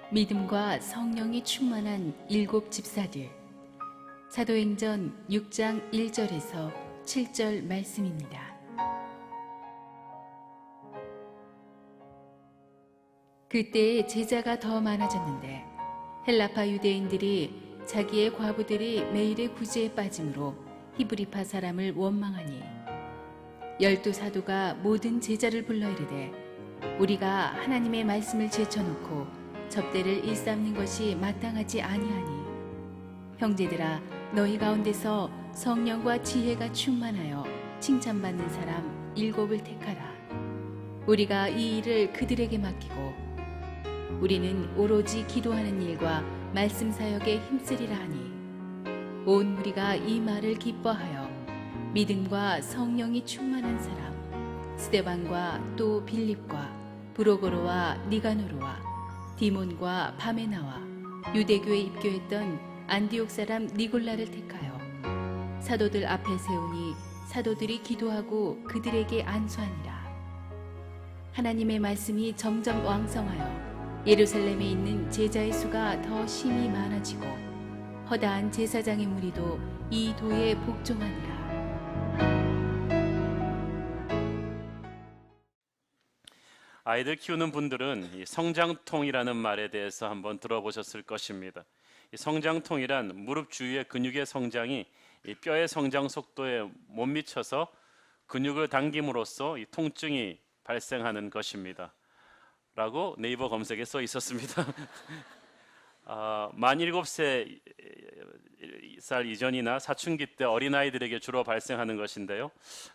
믿음과 성령이 충만한 일곱 집사들. 사도행전 6장 1절에서 7절 말씀입니다. 그때에 제자가 더 많아졌는데 헬라파 유대인들이 자기의 과부들이 매일의 구제에 빠짐으로 히브리파 사람을 원망하니 12 사도가 모든 제자를 불러 이르되 우리가 하나님의 말씀을 제쳐놓고 접대를 일삼는 것이 마땅하지 아니하니 형제들아 너희 가운데서 성령과 지혜가 충만하여 칭찬받는 사람 7을 택하라. 우리가 이 일을 그들에게 맡기고 우리는 오로지 기도하는 일과 말씀 사역에 힘쓰리라 하니 온 무리가 이 말을 기뻐하여 믿음과 성령이 충만한 사람 스데반과 또 빌립과 브로고로와 니가노로와 디몬과 바메나와 유대교에 입교했던 안디옥 사람 니골라를 택하여 사도들 앞에 세우니 사도들이 기도하고 그들에게 안수하니라. 하나님의 말씀이 점점 왕성하여 예루살렘에 있는 제자의 수가 더 심히 많아지고 허다한 제사장의 무리도 이 도에 복종하니라. 아이들 키우는 분들은 이 성장통이라는 말에 대해서 한번 들어보셨을 것입니다. 이 성장통이란 무릎 주위의 근육의 성장이 이 뼈의 성장 속도에 못 미쳐서 근육을 당김으로써 이 통증이 발생하는 것입니다. 라고 네이버 검색에 써 있었습니다. 만 7살 이전이나 사춘기 때 어린아이들에게 주로 발생하는 것인데요.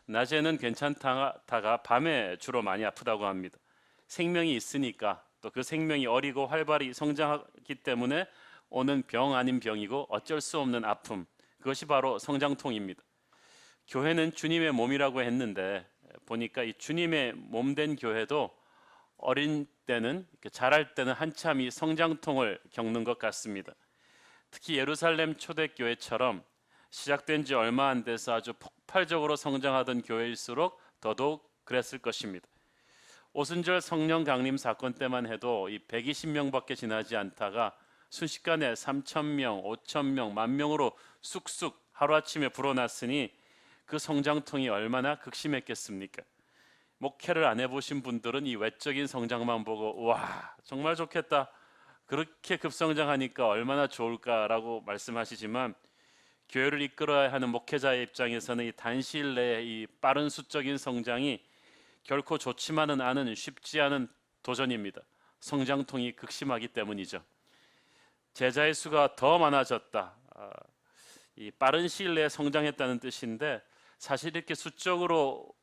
낮에는 괜찮다가 밤에 주로 많이 아프다고 합니다. 생명이 있으니까 또 그 생명이 어리고 활발히 성장하기 때문에 오는 병 아닌 병이고 어쩔 수 없는 아픔, 그것이 바로 성장통입니다. 교회는 주님의 몸이라고 했는데 보니까 이 주님의 몸된 교회도 어린 때는, 자랄 때는 한참 이 성장통을 겪는 것 같습니다. 특히 예루살렘 초대교회처럼 시작된 지 얼마 안 돼서 아주 폭발적으로 성장하던 교회일수록 더더욱 그랬을 것입니다. 오순절 성령 강림 사건 때만 해도 이 120명밖에 지나지 않다가 순식간에 3,000명, 5,000명, 10,000명으로 쑥쑥 하루아침에 불어났으니 그 성장통이 얼마나 극심했겠습니까? 목회를 안 해보신 분들은 이 외적인 성장만 보고 와 정말 좋겠다, 그렇게 급성장하니까 얼마나 좋을까라고 말씀하시지만 교회를 이끌어야 하는 목회자의 입장에서는 이 단시일 내에 이 빠른 수적인 성장이 결코 좋지만은 않은 쉽지 않은 도전입니다. 성장통이 극심하기 때문이죠. 제자의 수가 더 많아졌다, 이 빠른 시일 내에 성장했다는 뜻인데 사실 이렇게 수적으로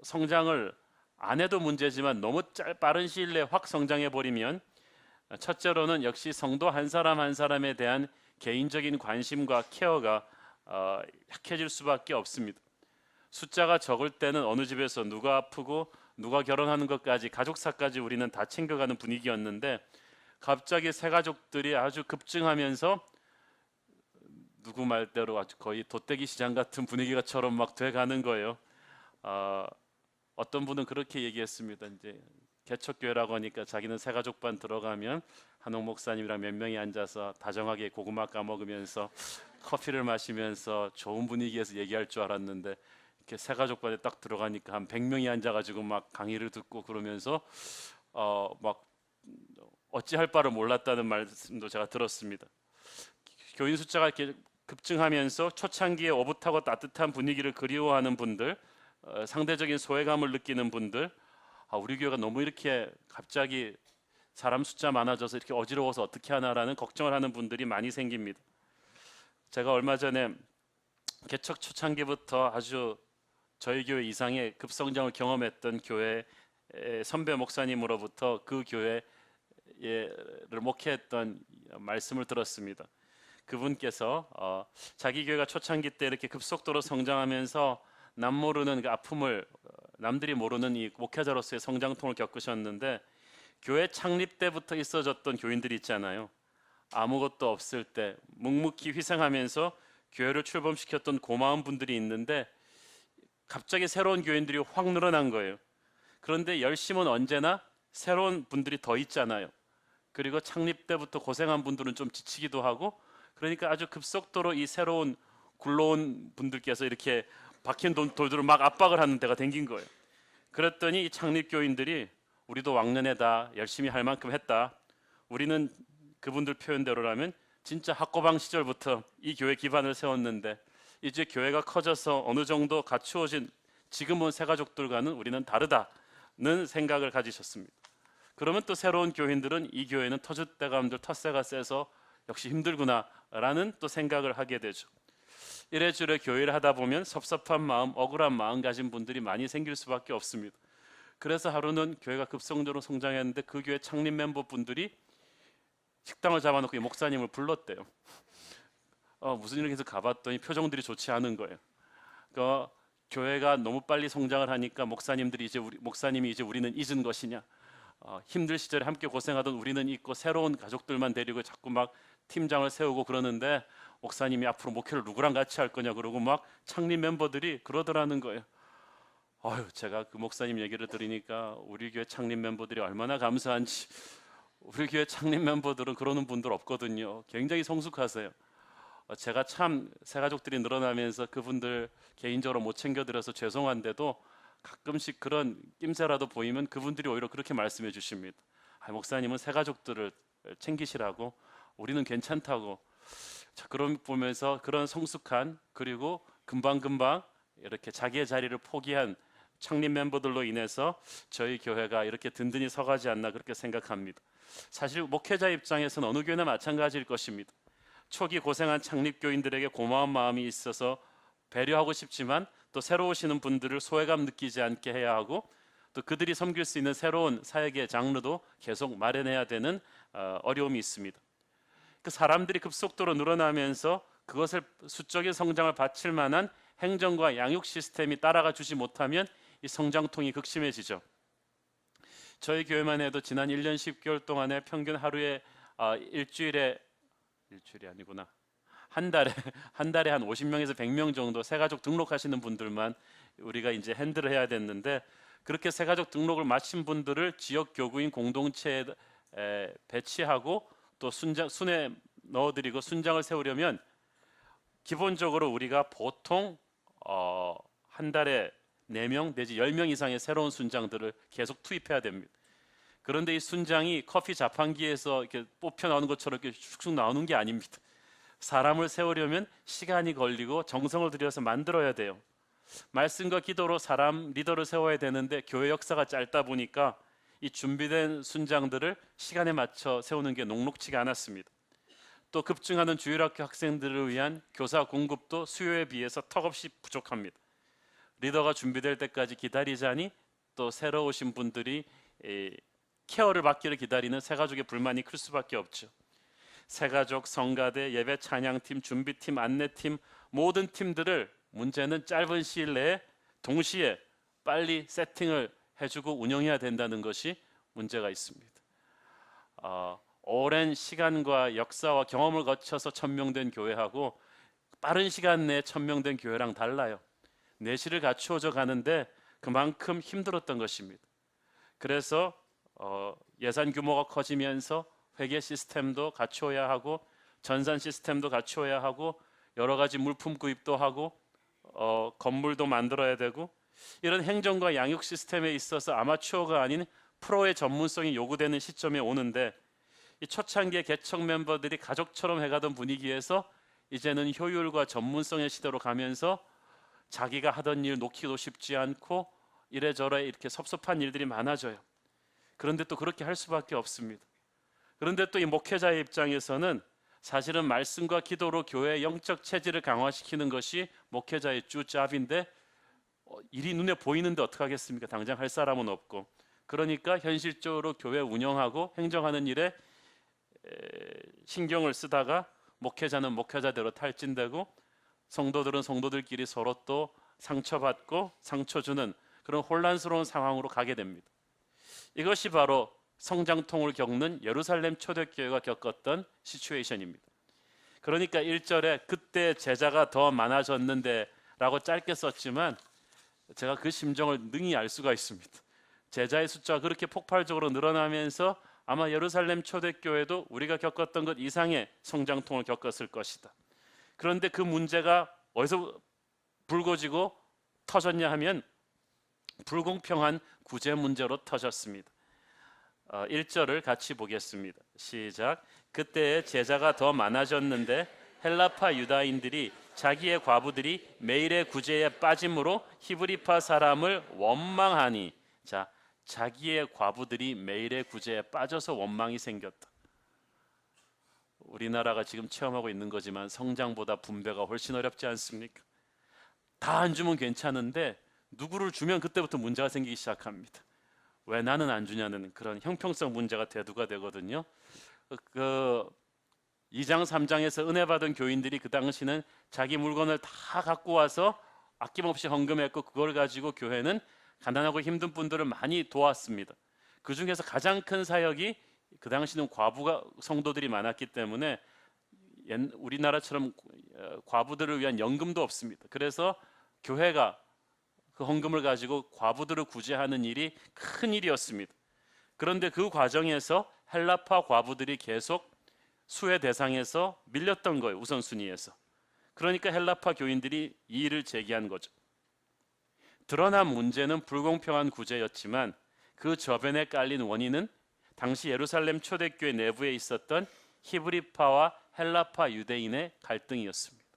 성장을 안 해도 문제지만 너무 빠른 시일 내에 확 성장해 버리면 첫째로는 역시 성도 한 사람 한 사람에 대한 개인적인 관심과 케어가 약해질 수밖에 없습니다. 숫자가 적을 때는 어느 집에서 누가 아프고 누가 결혼하는 것까지 가족사까지 우리는 다 챙겨가는 분위기였는데 갑자기 새 가족들이 아주 급증하면서 누구 말대로 아주 거의 돗대기 시장 같은 분위기가처럼 막 돼가는 거예요. 어떤 분은 그렇게 얘기했습니다. 이제 개척교회라고 하니까 자기는 새 가족반 들어가면 한옥 목사님이랑 몇 명이 앉아서 다정하게 고구마 까먹으면서 커피를 마시면서 좋은 분위기에서 얘기할 줄 알았는데 이렇게 새 가족반에 딱 들어가니까 한 100명이 앉아가지고 막 강의를 듣고 그러면서 막 어찌할 바를 몰랐다는 말씀도 제가 들었습니다. 교인 숫자가 이렇게 급증하면서 초창기에 오붓하고 따뜻한 분위기를 그리워하는 분들, 상대적인 소외감을 느끼는 분들, 우리 교회가 너무 이렇게 갑자기 사람 숫자 많아져서 이렇게 어지러워서 어떻게 하나라는 걱정을 하는 분들이 많이 생깁니다. 제가 얼마 전에 개척 초창기부터 아주 저희 교회 이상의 급성장을 경험했던 교회 선배 목사님으로부터 그 교회를 목회했던 말씀을 들었습니다. 그분께서 자기 교회가 초창기 때 이렇게 급속도로 성장하면서 남 모르는 그 아픔을, 남들이 모르는 이 목회자로서의 성장통을 겪으셨는데 교회 창립 때부터 있어졌던 교인들이 있잖아요. 아무것도 없을 때 묵묵히 희생하면서 교회를 출범시켰던 고마운 분들이 있는데 갑자기 새로운 교인들이 확 늘어난 거예요. 그런데 열심은 언제나 새로운 분들이 더 있잖아요. 그리고 창립 때부터 고생한 분들은 좀 지치기도 하고, 그러니까 아주 급속도로 이 새로운 굴러온 분들께서 이렇게 박힌 돌들을 막 압박을 하는 데가 생긴 거예요. 그랬더니 이 창립교인들이 우리도 왕년에다 열심히 할 만큼 했다. 우리는 그분들 표현대로라면 진짜 학고방 시절부터 이 교회 기반을 세웠는데 이제 교회가 커져서 어느 정도 갖추어진 지금은 새가족들과는 우리는 다르다는 생각을 가지셨습니다. 그러면 또 새로운 교인들은 이 교회는 터줏대감들 텃세가 세서 역시 힘들구나라는 또 생각을 하게 되죠. 이래저래 교회를 하다 보면 섭섭한 마음, 억울한 마음 가진 분들이 많이 생길 수밖에 없습니다. 그래서 하루는 교회가 급성적으로 성장했는데 그 교회 창립 멤버분들이 식당을 잡아놓고 이 목사님을 불렀대요. 무슨 일을 해서 가봤더니 표정들이 좋지 않은 거예요. 교회가 너무 빨리 성장을 하니까 목사님이 이제 우리는 잊은 것이냐? 힘들 시절에 함께 고생하던 우리는 잊고 새로운 가족들만 데리고 자꾸 막 팀장을 세우고 그러는데 목사님이 앞으로 목회를 누구랑 같이 할 거냐 그러고 막 창립 멤버들이 그러더라는 거예요. 제가 그 목사님 얘기를 들으니까 우리 교회 창립 멤버들이 얼마나 감사한지. 우리 교회 창립 멤버들은 그러는 분들 없거든요. 굉장히 성숙하세요. 제가 참 새가족들이 늘어나면서 그분들 개인적으로 못 챙겨드려서 죄송한데도 가끔씩 그런 낌새라도 보이면 그분들이 오히려 그렇게 말씀해 주십니다. 목사님은 새가족들을 챙기시라고, 우리는 괜찮다고. 그런 보면서 그런 성숙한, 그리고 금방금방 이렇게 자기의 자리를 포기한 창립 멤버들로 인해서 저희 교회가 이렇게 든든히 서가지 않나 그렇게 생각합니다. 사실 목회자 입장에서는 어느 교회나 마찬가지일 것입니다. 초기 고생한 창립교인들에게 고마운 마음이 있어서 배려하고 싶지만 또 새로 오시는 분들을 소외감 느끼지 않게 해야 하고, 또 그들이 섬길 수 있는 새로운 사역의 장르도 계속 마련해야 되는 어려움이 있습니다. 그 사람들이 급속도로 늘어나면서 그것을 수적인 성장을 바칠 만한 행정과 양육 시스템이 따라가 주지 못하면 이 성장통이 극심해지죠. 저희 교회만 해도 지난 1년 10개월 동안에 평균 하루에 일주일이 아니구나. 한 달에 한 50명에서 100명 정도 새가족 등록하시는 분들만 우리가 이제 핸들을 해야 됐는데, 그렇게 새가족 등록을 마친 분들을 지역 교구인 공동체에 배치하고 또 순에 넣어드리고 순장을 세우려면 기본적으로 우리가 보통 한 달에 4명 내지 10명 이상의 새로운 순장들을 계속 투입해야 됩니다. 그런데 이 순장이 커피 자판기에서 이렇게 뽑혀 나오는 것처럼 이렇게 슉슉 나오는 게 아닙니다. 사람을 세우려면 시간이 걸리고 정성을 들여서 만들어야 돼요. 말씀과 기도로 사람 리더를 세워야 되는데 교회 역사가 짧다 보니까 이 준비된 순장들을 시간에 맞춰 세우는 게 녹록지가 않았습니다. 또 급증하는 주일학교 학생들을 위한 교사 공급도 수요에 비해서 턱없이 부족합니다. 리더가 준비될 때까지 기다리자니 또 새로 오신 분들이 케어를 받기를 기다리는 새가족의 불만이 클 수밖에 없죠. 새가족, 성가대, 예배 찬양팀, 준비팀, 안내팀 모든 팀들을 문제는 짧은 시일 내에 동시에 빨리 세팅을 해주고 운영해야 된다는 것이 문제가 있습니다. 오랜 시간과 역사와 경험을 거쳐서 천명된 교회하고 빠른 시간 내에 천명된 교회랑 달라요. 내실을 갖추어져 가는데 그만큼 힘들었던 것입니다. 그래서 예산 규모가 커지면서 회계 시스템도 갖추어야 하고 전산 시스템도 갖추어야 하고 여러 가지 물품 구입도 하고 건물도 만들어야 되고, 이런 행정과 양육 시스템에 있어서 아마추어가 아닌 프로의 전문성이 요구되는 시점에 오는데, 이 초창기의 개척 멤버들이 가족처럼 해가던 분위기에서 이제는 효율과 전문성의 시대로 가면서 자기가 하던 일 놓기도 쉽지 않고 이래저래 이렇게 섭섭한 일들이 많아져요. 그런데 또 그렇게 할 수밖에 없습니다. 그런데 또 이 목회자의 입장에서는 사실은 말씀과 기도로 교회의 영적 체질을 강화시키는 것이 목회자의 주 잡인데 일이 눈에 보이는데 어떡하겠습니까? 당장 할 사람은 없고. 그러니까 현실적으로 교회 운영하고 행정하는 일에 신경을 쓰다가 목회자는 목회자대로 탈진되고 성도들은 성도들끼리 서로 또 상처받고 상처 주는 그런 혼란스러운 상황으로 가게 됩니다. 이것이 바로 성장통을 겪는 예루살렘 초대교회가 겪었던 시츄에이션입니다. 그러니까 1절에 그때 제자가 더 많아졌는데 라고 짧게 썼지만 제가 그 심정을 능히 알 수가 있습니다. 제자의 숫자가 그렇게 폭발적으로 늘어나면서 아마 예루살렘 초대교회도 우리가 겪었던 것 이상의 성장통을 겪었을 것이다. 그런데 그 문제가 어디서 불거지고 터졌냐 하면 불공평한 구제 문제로 터졌습니다. 1절을 같이 보겠습니다. 시작. 그때 제자가 더 많아졌는데 헬라파 유다인들이 자기의 과부들이 매일의 구제에 빠짐으로 히브리파 사람을 원망하니. 자, 자기의 과부들이 매일의 구제에 빠져서 원망이 생겼다. 우리나라가 지금 체험하고 있는 거지만 성장보다 분배가 훨씬 어렵지 않습니까? 다 안 주면 괜찮은데 누구를 주면 그때부터 문제가 생기기 시작합니다. 왜 나는 안 주냐는 그런 형평성 문제가 대두가 되거든요. 2장 3장에서 은혜 받은 교인들이 그 당시는 자기 물건을 다 갖고 와서 아낌없이 헌금했고 그걸 가지고 교회는 가난하고 힘든 분들을 많이 도왔습니다. 그 중에서 가장 큰 사역이 그 당시는 과부가 성도들이 많았기 때문에 우리나라처럼 과부들을 위한 연금도 없습니다. 그래서 교회가 그 헌금을 가지고 과부들을 구제하는 일이 큰 일이었습니다. 그런데 그 과정에서 헬라파 과부들이 계속 수혜 대상에서 밀렸던 거예요. 우선순위에서. 그러니까 헬라파 교인들이 이 일을 제기한 거죠. 드러난 문제는 불공평한 구제였지만 그 저변에 깔린 원인은 당시 예루살렘 초대교회 내부에 있었던 히브리파와 헬라파 유대인의 갈등이었습니다.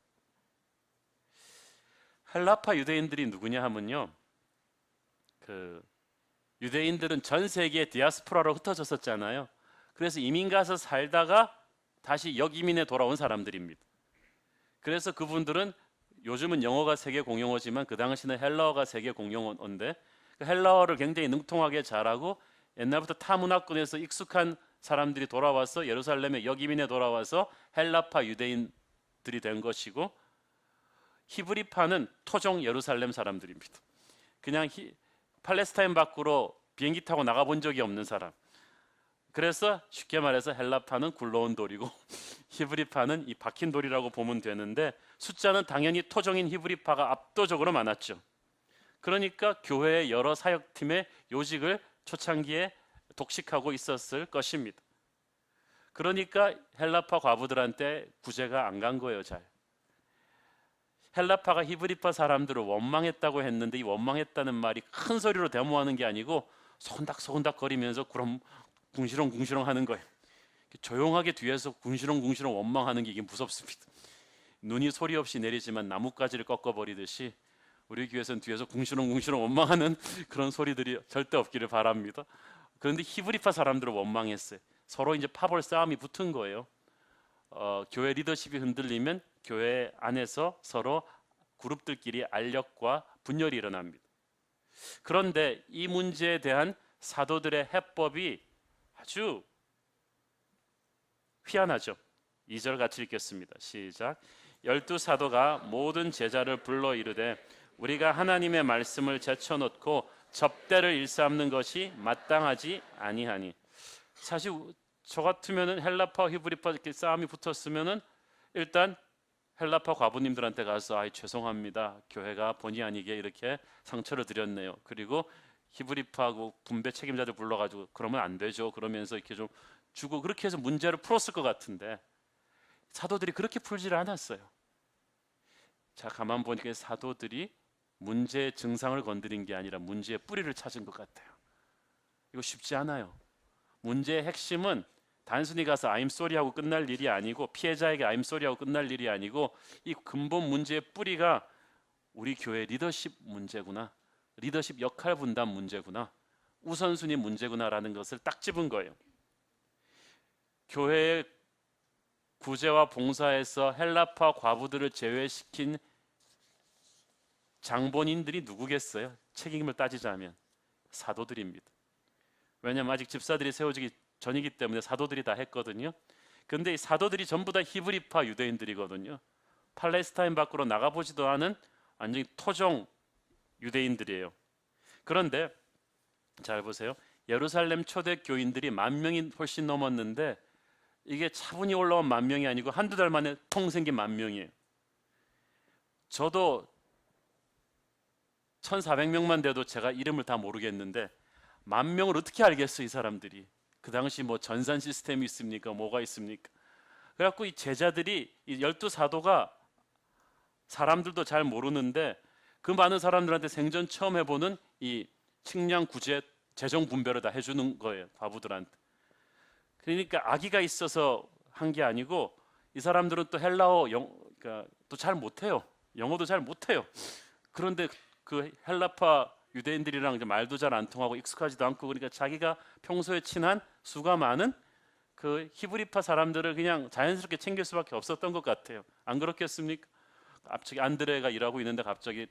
헬라파 유대인들이 누구냐 하면요, 유대인들은 전 세계에 디아스포라로 흩어졌었잖아요. 그래서 이민 가서 살다가 다시 역이민에 돌아온 사람들입니다. 그래서 그분들은 요즘은 영어가 세계 공용어지만 그 당시는 헬라어가 세계 공용어인데 그 헬라어를 굉장히 능통하게 잘하고 옛날부터 타 문화권에서 익숙한 사람들이 돌아와서 예루살렘에 역이민에 돌아와서 헬라파 유대인들이 된 것이고, 히브리파는 토종 예루살렘 사람들입니다. 그냥 팔레스타인 밖으로 비행기 타고 나가본 적이 없는 사람. 그래서 쉽게 말해서 헬라파는 굴러온 돌이고 히브리파는 이 박힌 돌이라고 보면 되는데, 숫자는 당연히 토종인 히브리파가 압도적으로 많았죠. 그러니까 교회의 여러 사역팀의 요직을 초창기에 독식하고 있었을 것입니다. 그러니까 헬라파 과부들한테 구제가 안 간 거예요. 잘. 헬라파가 히브리파 사람들을 원망했다고 했는데 이 원망했다는 말이 큰 소리로 데모하는 게 아니고 소근닥소근닥 거리면서 그럼 궁시렁궁시렁 하는 거예요. 조용하게 뒤에서 궁시렁궁시렁 원망하는 게 이게 무섭습니다. 눈이 소리 없이 내리지만 나뭇가지를 꺾어버리듯이 우리 교회에서는 뒤에서 궁시렁궁시렁 원망하는 그런 소리들이 절대 없기를 바랍니다. 그런데 히브리파 사람들을 원망했어요. 서로 이제 파벌 싸움이 붙은 거예요. 교회 리더십이 흔들리면 교회 안에서 서로 그룹들끼리 알력과 분열이 일어납니다. 그런데 이 문제에 대한 사도들의 해법이 아주 희한하죠. 2절 같이 읽겠습니다. 시작. 12사도가 모든 제자를 불러 이르되 우리가 하나님의 말씀을 제쳐놓고 접대를 일삼는 것이 마땅하지 아니하니. 사실 저 같으면은 헬라파 히브리파 이렇게 싸움이 붙었으면은 일단 헬라파 과부님들한테 가서 아이 죄송합니다. 교회가 본의 아니게 이렇게 상처를 드렸네요. 그리고 히브리파하고 분배 책임자들 불러가지고 그러면 안 되죠. 그러면서 이렇게 좀 주고 그렇게 해서 문제를 풀었을 것 같은데 사도들이 그렇게 풀지를 않았어요. 자, 가만 보니까 사도들이 문제의 증상을 건드린 게 아니라 문제의 뿌리를 찾은 것 같아요. 이거 쉽지 않아요. 문제의 핵심은 단순히 가서 I'm sorry 하고 끝날 일이 아니고 피해자에게 I'm sorry 하고 끝날 일이 아니고 이 근본 문제의 뿌리가 우리 교회 리더십 문제구나. 리더십 역할 분담 문제구나. 우선순위 문제구나라는 것을 딱 짚은 거예요. 교회의 구제와 봉사에서 헬라파 과부들을 제외시킨 장본인들이 누구겠어요? 책임을 따지자면 사도들입니다. 왜냐하면 아직 집사들이 세워지기 전이기 때문에 사도들이 다 했거든요. 그런데 이 사도들이 전부 다 히브리파 유대인들이거든요. 팔레스타인 밖으로 나가보지도 않은 완전히 토종 유대인들이에요. 그런데 잘 보세요. 예루살렘 초대 교인들이 10,000명이 훨씬 넘었는데 이게 차분히 올라온 10,000명이 아니고 한두 달 만에 통 생긴 10,000명이에요. 저도 1,400명만 돼도 제가 이름을 다 모르겠는데 10,000명을 어떻게 알겠어 이 사람들이. 그 당시 뭐 전산 시스템이 있습니까? 뭐가 있습니까? 그래갖고 이 제자들이 이 12사도가 사람들도 잘 모르는데 그 많은 사람들한테 생전 처음 해보는 이 식량 구제 재정 분배를 다 해주는 거예요, 과부들한테. 그러니까 아기가 있어서 한 게 아니고 이 사람들은 또 헬라어 그러니까 또 잘 못해요. 영어도 잘 못해요. 그런데 그 헬라파 유대인들이랑 이제 말도 잘 안 통하고 익숙하지도 않고 그러니까 자기가 평소에 친한 수가 많은 그 히브리파 사람들을 그냥 자연스럽게 챙길 수밖에 없었던 것 같아요. 안 그렇겠습니까? 갑자기 안드레가 일하고 있는데 갑자기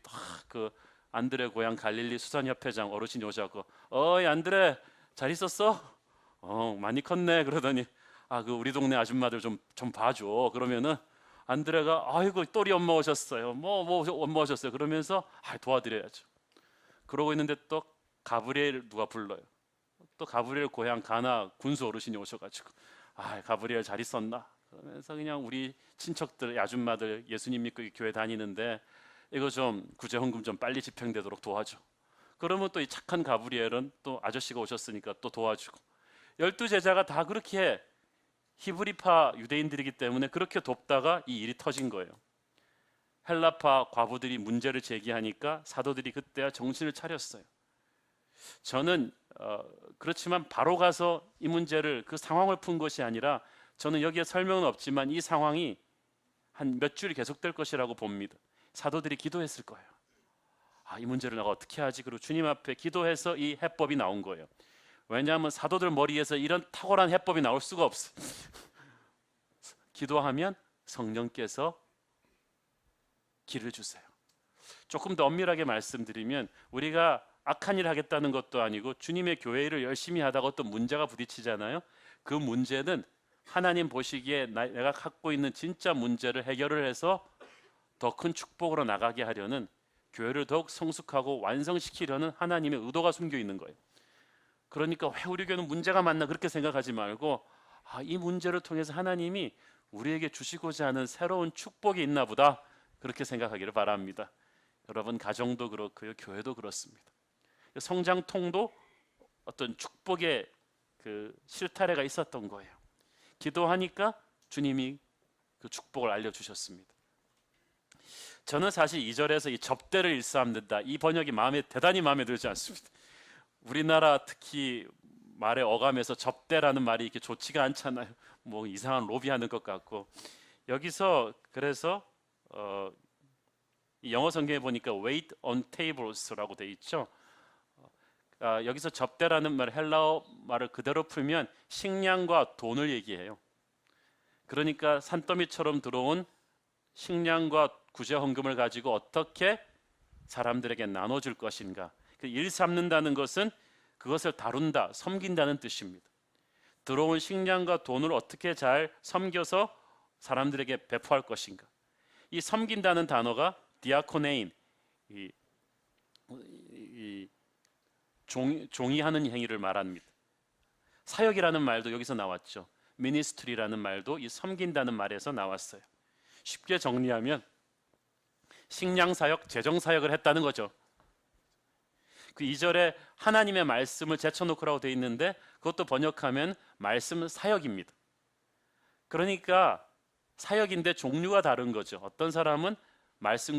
그 안드레 고향 갈릴리 수산협회장 어르신이 오셔서 어이 안드레 잘 있었어? 많이 컸네. 그러더니 그 우리 동네 아줌마들 좀 봐줘. 그러면은 안드레가 아이고 또리 엄마 오셨어요. 뭐 엄마 오셨어요. 그러면서 도와드려야죠. 그러고 있는데 또 가브리엘 누가 불러요. 또 가브리엘 고향 가나 군수 어르신이 오셔가지고 가브리엘 잘 있었나? 그러면서 그냥 우리 친척들 아줌마들 예수님 믿고 교회 다니는데 이거 좀 구제 헌금 좀 빨리 집행되도록 도와줘. 그러면 또 이 착한 가브리엘은 또 아저씨가 오셨으니까 또 도와주고 12제자가 다 그렇게 히브리파 유대인들이기 때문에 그렇게 돕다가 이 일이 터진 거예요. 헬라파 과부들이 문제를 제기하니까 사도들이 그때야 정신을 차렸어요. 저는 그렇지만 바로 가서 이 문제를 그 상황을 푼 것이 아니라 저는 여기에 설명은 없지만 이 상황이 한 몇 주일 계속될 것이라고 봅니다. 사도들이 기도했을 거예요. 이 문제를 내가 어떻게 하지? 그리고 주님 앞에 기도해서 이 해법이 나온 거예요. 왜냐하면 사도들 머리에서 이런 탁월한 해법이 나올 수가 없어요. 기도하면 성령께서 길을 주세요. 조금 더 엄밀하게 말씀드리면 우리가 악한 일을 하겠다는 것도 아니고 주님의 교회 일을 열심히 하다가 어떤 문제가 부딪히잖아요. 그 문제는 하나님 보시기에 내가 갖고 있는 진짜 문제를 해결을 해서 더 큰 축복으로 나가게 하려는 교회를 더욱 성숙하고 완성시키려는 하나님의 의도가 숨겨 있는 거예요. 그러니까 왜 우리 교회는 문제가 많나 그렇게 생각하지 말고 이 문제를 통해서 하나님이 우리에게 주시고자 하는 새로운 축복이 있나 보다 그렇게 생각하기를 바랍니다. 여러분 가정도 그렇고요, 교회도 그렇습니다. 성장통도 어떤 축복의 그 실타래가 있었던 거예요. 기도하니까 주님이 그 축복을 알려주셨습니다. 저는 사실 2절에서 이 접대를 일삼는다 이 번역이 대단히 마음에 들지 않습니다. 우리나라 특히 말의 어감에서 접대라는 말이 이렇게 좋지가 않잖아요. 뭐 이상한 로비하는 것 같고 여기서 그래서 이 영어 성경에 보니까 wait on tables라고 돼 있죠. 여기서 접대라는 말 헬라어 말을 그대로 풀면 식량과 돈을 얘기해요. 그러니까 산더미처럼 들어온 식량과 구제 헌금을 가지고 어떻게 사람들에게 나눠줄 것인가. 일 삼는다는 것은 그것을 다룬다, 섬긴다는 뜻입니다. 들어온 식량과 돈을 어떻게 잘 섬겨서 사람들에게 배포할 것인가. 이 섬긴다는 단어가 디아코네인, 종이 하는 행위를 말합니다. 사역이라는 말도 여기서 나왔죠. 미니스트리라는 말도 이 섬긴다는 말에서 나왔어요. 쉽게 정리하면 식량 사역, 재정 사역을 했다는 거죠. 그 2절에 하나님의 말씀을 제쳐놓고라고 되어 있는데 그것도 번역하면 말씀 사역입니다. 그러니까 사역인데 종류가 다른 거죠. 어떤 사람은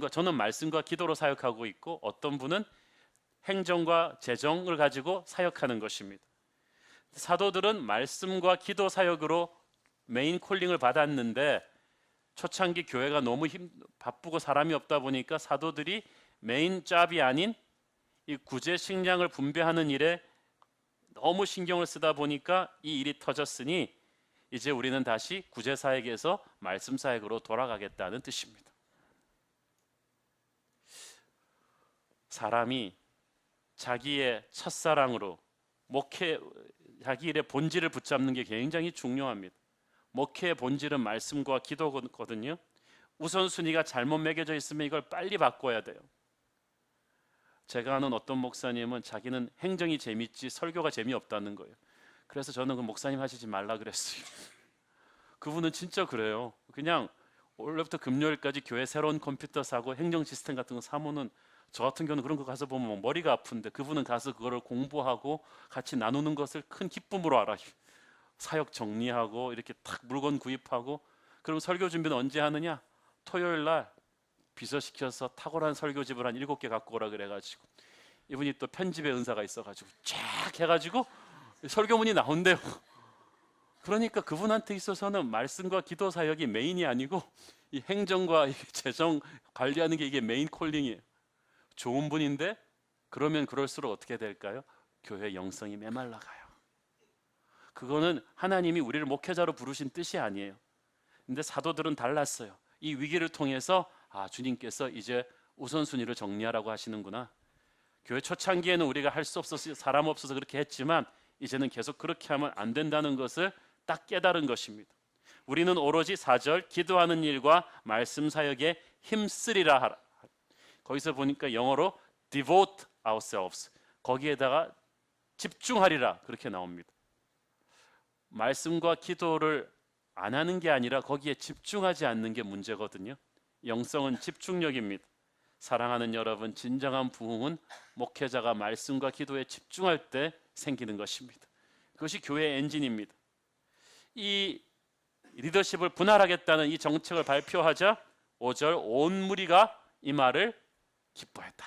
저는 말씀과 기도로 사역하고 있고 어떤 분은 행정과 재정을 가지고 사역하는 것입니다. 사도들은 말씀과 기도 사역으로 메인 콜링을 받았는데 초창기 교회가 너무 바쁘고 사람이 없다 보니까 사도들이 메인 잡이 아닌 이 구제 식량을 분배하는 일에 너무 신경을 쓰다 보니까 이 일이 터졌으니 이제 우리는 다시 구제 사역에서 말씀 사역으로 돌아가겠다는 뜻입니다. 사람이 자기의 첫사랑으로 자기 일의 본질을 붙잡는 게 굉장히 중요합니다. 목회의 본질은 말씀과 기도거든요. 우선순위가 잘못 매겨져 있으면 이걸 빨리 바꿔야 돼요. 제가 아는 어떤 목사님은 자기는 행정이 재밌지 설교가 재미없다는 거예요. 그래서 저는 그 목사님 하시지 말라 그랬어요. 그분은 진짜 그래요. 그냥 원래부터 금요일까지 교회 새로운 컴퓨터 사고 행정 시스템 같은 거 사모는 저 같은 경우는 그런 거 가서 보면 머리가 아픈데 그분은 가서 그거를 공부하고 같이 나누는 것을 큰 기쁨으로 알아요. 사역 정리하고 이렇게 탁 물건 구입하고, 그럼 설교 준비는 언제 하느냐? 토요일 날 비서시켜서 탁월한 설교집을 한 7개 갖고 오라 그래가지고, 이분이 또 편집의 은사가 있어가지고 쫙 해가지고 설교문이 나온대요. 그러니까 그분한테 있어서는 말씀과 기도 사역이 메인이 아니고 이 행정과 이 재정 관리하는 게 이게 메인 콜링이에요. 좋은 분인데 그러면 그럴수록 어떻게 될까요? 교회 영성이 메말라가요. 그거는 하나님이 우리를 목회자로 부르신 뜻이 아니에요. 근데 사도들은 달랐어요. 이 위기를 통해서 주님께서 이제 우선순위를 정리하라고 하시는구나. 교회 초창기에는 우리가 할 수 없어서, 사람 없어서 그렇게 했지만 이제는 계속 그렇게 하면 안 된다는 것을 딱 깨달은 것입니다. 우리는 오로지 4절 기도하는 일과 말씀 사역에 힘쓰리라 하라. 거기서 보니까 영어로 devote ourselves, 거기에다가 집중하리라 그렇게 나옵니다. 말씀과 기도를 안 하는 게 아니라 거기에 집중하지 않는 게 문제거든요. 영성은 집중력입니다. 사랑하는 여러분, 진정한 부흥은 목회자가 말씀과 기도에 집중할 때 생기는 것입니다. 그것이 교회의 엔진입니다. 이 리더십을 분할하겠다는 이 정책을 발표하자 5절 온 무리가 이 말을 기뻐했다.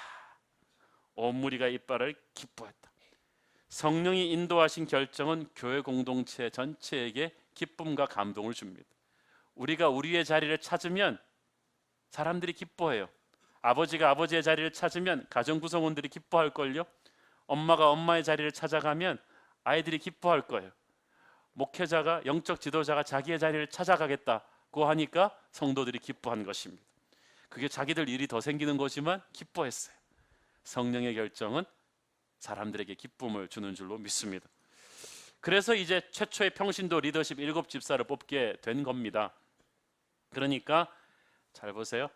온 무리가 이 말을 기뻐했다. 성령이 인도하신 결정은 교회 공동체 전체에게 기쁨과 감동을 줍니다. 우리가 우리의 자리를 찾으면 사람들이 기뻐해요. 아버지가 아버지의 자리를 찾으면 가정 구성원들이 기뻐할걸요. 엄마가 엄마의 자리를 찾아가면 아이들이 기뻐할 거예요. 목회자가, 영적 지도자가 자기의 자리를 찾아가겠다고 하니까 성도들이 기뻐한 것입니다. 그게 자기들 일이 더 생기는 거지만 기뻐했어요. 성령의 결정은 사람들에게 기쁨을 주는 줄로 믿습니다. 그래서 이제 최초의 평신도 리더십 7집사를 뽑게 된 겁니다. 그러니까 잘 보세요.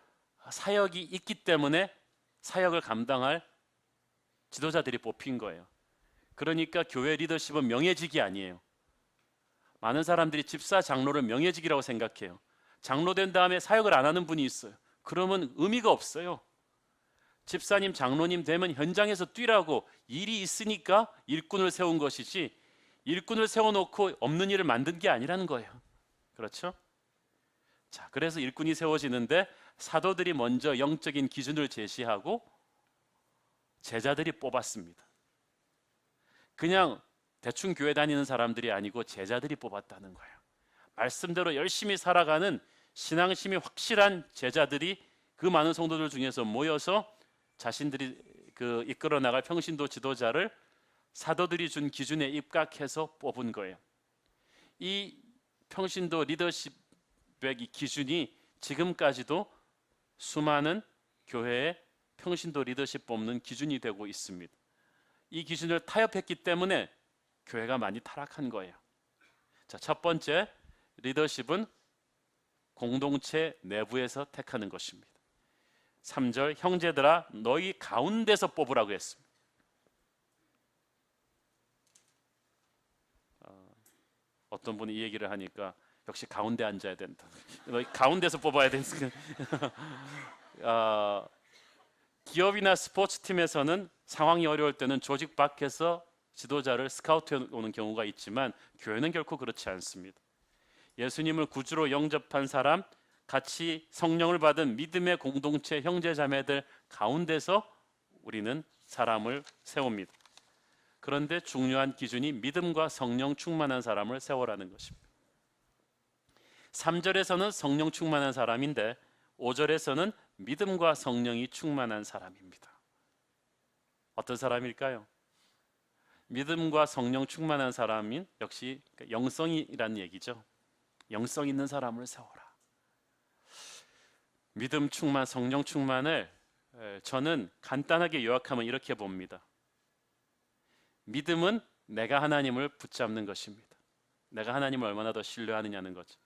사역이 있기 때문에 사역을 감당할 지도자들이 뽑힌 거예요. 그러니까 교회 리더십은 명예직이 아니에요. 많은 사람들이 집사, 장로를 명예직이라고 생각해요. 장로 된 다음에 사역을 안 하는 분이 있어요. 그러면 의미가 없어요. 집사님, 장로님 되면 현장에서 뛰라고, 일이 있으니까 일꾼을 세운 것이지 일꾼을 세워놓고 없는 일을 만든 게 아니라는 거예요. 그렇죠? 자, 그래서 일꾼이 세워지는데 사도들이 먼저 영적인 기준을 제시하고 제자들이 뽑았습니다. 그냥 대충 교회 다니는 사람들이 아니고 제자들이 뽑았다는 거예요. 말씀대로 열심히 살아가는 신앙심이 확실한 제자들이 그 많은 성도들 중에서 모여서 자신들이 이끌어 나갈 평신도 지도자를 사도들이 준 기준에 입각해서 뽑은 거예요. 이 평신도 리더십의 이 기준이 지금까지도 수많은 교회의 평신도 리더십 뽑는 기준이 되고 있습니다. 이 기준을 타협했기 때문에 교회가 많이 타락한 거예요. 자, 첫 번째, 리더십은 공동체 내부에서 택하는 것입니다. 3절 형제들아 너희 가운데서 뽑으라고 했습니다. 어떤 분이 이 얘기를 하니까 역시 가운데 앉아야 된다. 너희 가운데서 뽑아야 된다. 기업이나 스포츠팀에서는 상황이 어려울 때는 조직 밖에서 지도자를 스카우트해 오는 경우가 있지만 교회는 결코 그렇지 않습니다. 예수님을 구주로 영접한 사람, 같이 성령을 받은 믿음의 공동체 형제 자매들 가운데서 우리는 사람을 세웁니다. 그런데 중요한 기준이 믿음과 성령 충만한 사람을 세워라는 것입니다. 3절에서는 성령 충만한 사람인데 5절에서는 믿음과 성령이 충만한 사람입니다. 어떤 사람일까요? 믿음과 성령 충만한 사람인 역시 영성이라는 얘기죠. 영성 있는 사람을 세워라. 믿음 충만, 성령 충만을 저는 간단하게 요약하면 이렇게 봅니다. 믿음은 내가 하나님을 붙잡는 것입니다. 내가 하나님을 얼마나 더 신뢰하느냐는 거죠.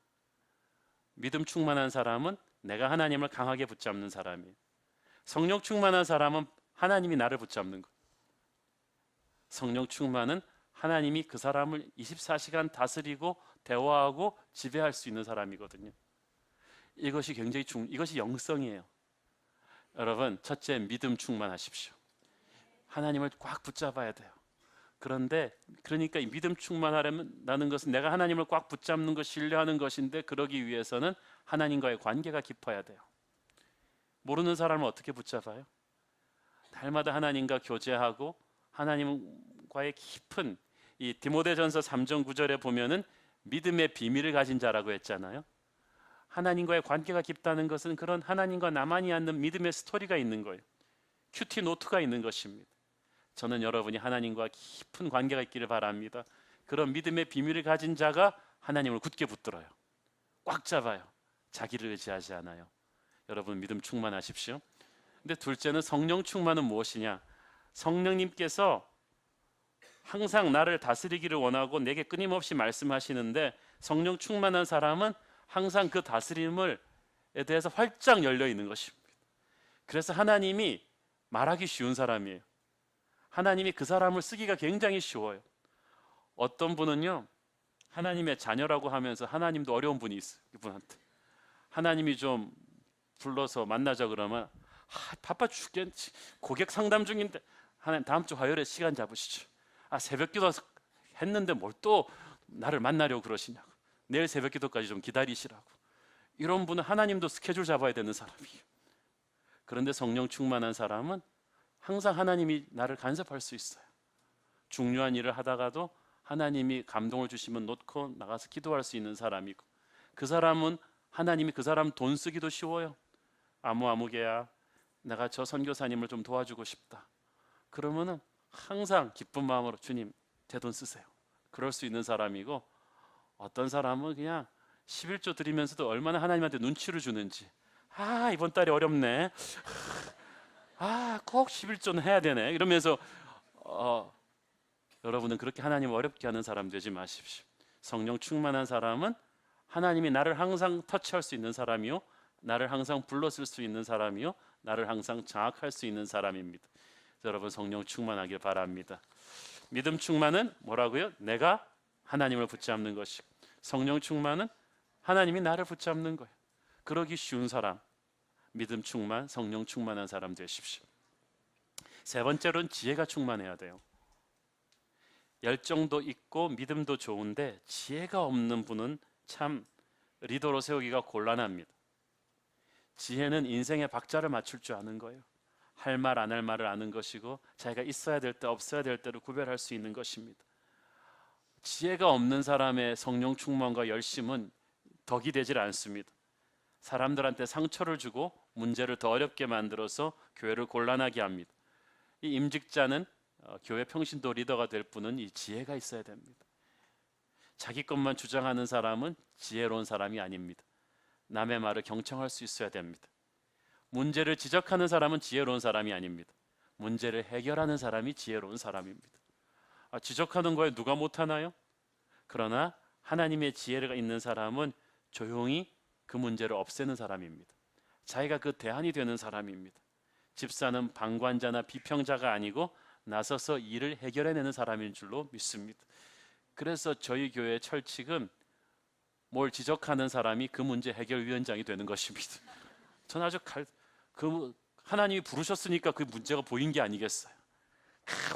믿음 충만한 사람은 내가 하나님을 강하게 붙잡는 사람이에요. 성령 충만한 사람은 하나님이 나를 붙잡는 거예요. 성령 충만은 하나님이 그 사람을 24시간 다스리고 대화하고 지배할 수 있는 사람이거든요. 이것이 굉장히 이것이 영성이에요. 여러분, 첫째 믿음 충만하십시오. 하나님을 꽉 붙잡아야 돼요. 그런데 그러니까 이 믿음 충만하려는 것은 내가 하나님을 꽉 붙잡는 것, 신뢰하는 것인데 그러기 위해서는 하나님과의 관계가 깊어야 돼요. 모르는 사람을 어떻게 붙잡아요? 날마다 하나님과 교제하고 하나님과의 깊은 이 디모데전서 3장 9절에 보면은 믿음의 비밀을 가진 자라고 했잖아요. 하나님과의 관계가 깊다는 것은 그런 하나님과 나만이 아는 믿음의 스토리가 있는 거예요. 큐티 노트가 있는 것입니다. 저는 여러분이 하나님과 깊은 관계가 있기를 바랍니다. 그런 믿음의 비밀을 가진 자가 하나님을 굳게 붙들어요. 꽉 잡아요. 자기를 의지하지 않아요. 여러분 믿음 충만하십시오. 근데 둘째는 성령 충만은 무엇이냐? 성령님께서 항상 나를 다스리기를 원하고 내게 끊임없이 말씀하시는데 성령 충만한 사람은 항상 그 다스림에 대해서 활짝 열려 있는 것입니다. 그래서 하나님이 말하기 쉬운 사람이에요. 하나님이 그 사람을 쓰기가 굉장히 쉬워요. 어떤 분은요, 하나님의 자녀라고 하면서 하나님도 어려운 분이 있어요. 이분한테 하나님이 좀 불러서 만나자 그러면 바빠 죽겠지, 고객 상담 중인데 하나님 다음 주 화요일에 시간 잡으시죠. 새벽 기도 했는데 뭘 또 나를 만나려고 그러시냐고, 내일 새벽 기도까지 좀 기다리시라고. 이런 분은 하나님도 스케줄 잡아야 되는 사람이에요. 그런데 성령 충만한 사람은 항상 하나님이 나를 간섭할 수 있어요. 중요한 일을 하다가도 하나님이 감동을 주시면 놓고 나가서 기도할 수 있는 사람이고, 그 사람은 하나님이 그 사람 돈 쓰기도 쉬워요. 아무개야, 내가 저 선교사님을 좀 도와주고 싶다. 그러면은 항상 기쁜 마음으로 주님 제 돈 쓰세요. 그럴 수 있는 사람이고, 어떤 사람은 그냥 11조 드리면서도 얼마나 하나님한테 눈치를 주는지, 이번 달이 어렵네, 꼭 11조는 해야 되네 이러면서 여러분은 그렇게 하나님을 어렵게 하는 사람 되지 마십시오. 성령 충만한 사람은 하나님이 나를 항상 터치할 수 있는 사람이요, 나를 항상 불러쓸 수 있는 사람이요, 나를 항상 장악할 수 있는 사람입니다. 여러분 성령 충만하길 바랍니다. 믿음 충만은 뭐라고요? 내가 하나님을 붙잡는 것이고, 성령 충만은 하나님이 나를 붙잡는 거예요. 그러기 쉬운 사람, 믿음 충만, 성령 충만한 사람 되십시오. 세 번째로는 지혜가 충만해야 돼요. 열정도 있고 믿음도 좋은데 지혜가 없는 분은 참 리더로 세우기가 곤란합니다. 지혜는 인생의 박자를 맞출 줄 아는 거예요. 할 말 안 할 말을 아는 것이고, 자기가 있어야 될 때 없어야 될 때를 구별할 수 있는 것입니다. 지혜가 없는 사람의 성령 충만과 열심은 덕이 되질 않습니다. 사람들한테 상처를 주고 문제를 더 어렵게 만들어서 교회를 곤란하게 합니다. 이 임직자는 교회 평신도 리더가 될 분은 이 지혜가 있어야 됩니다. 자기 것만 주장하는 사람은 지혜로운 사람이 아닙니다. 남의 말을 경청할 수 있어야 됩니다. 문제를 지적하는 사람은 지혜로운 사람이 아닙니다. 문제를 해결하는 사람이 지혜로운 사람입니다. 지적하는 거에 누가 못하나요? 그러나 하나님의 지혜가 있는 사람은 조용히 그 문제를 없애는 사람입니다. 자기가 그 대안이 되는 사람입니다. 집사는 방관자나 비평자가 아니고 나서서 일을 해결해내는 사람인 줄로 믿습니다. 그래서 저희 교회 철칙은 뭘 지적하는 사람이 그 문제 해결위원장이 되는 것입니다. 저는 아주 하나님이 부르셨으니까 그 문제가 보인 게 아니겠어요.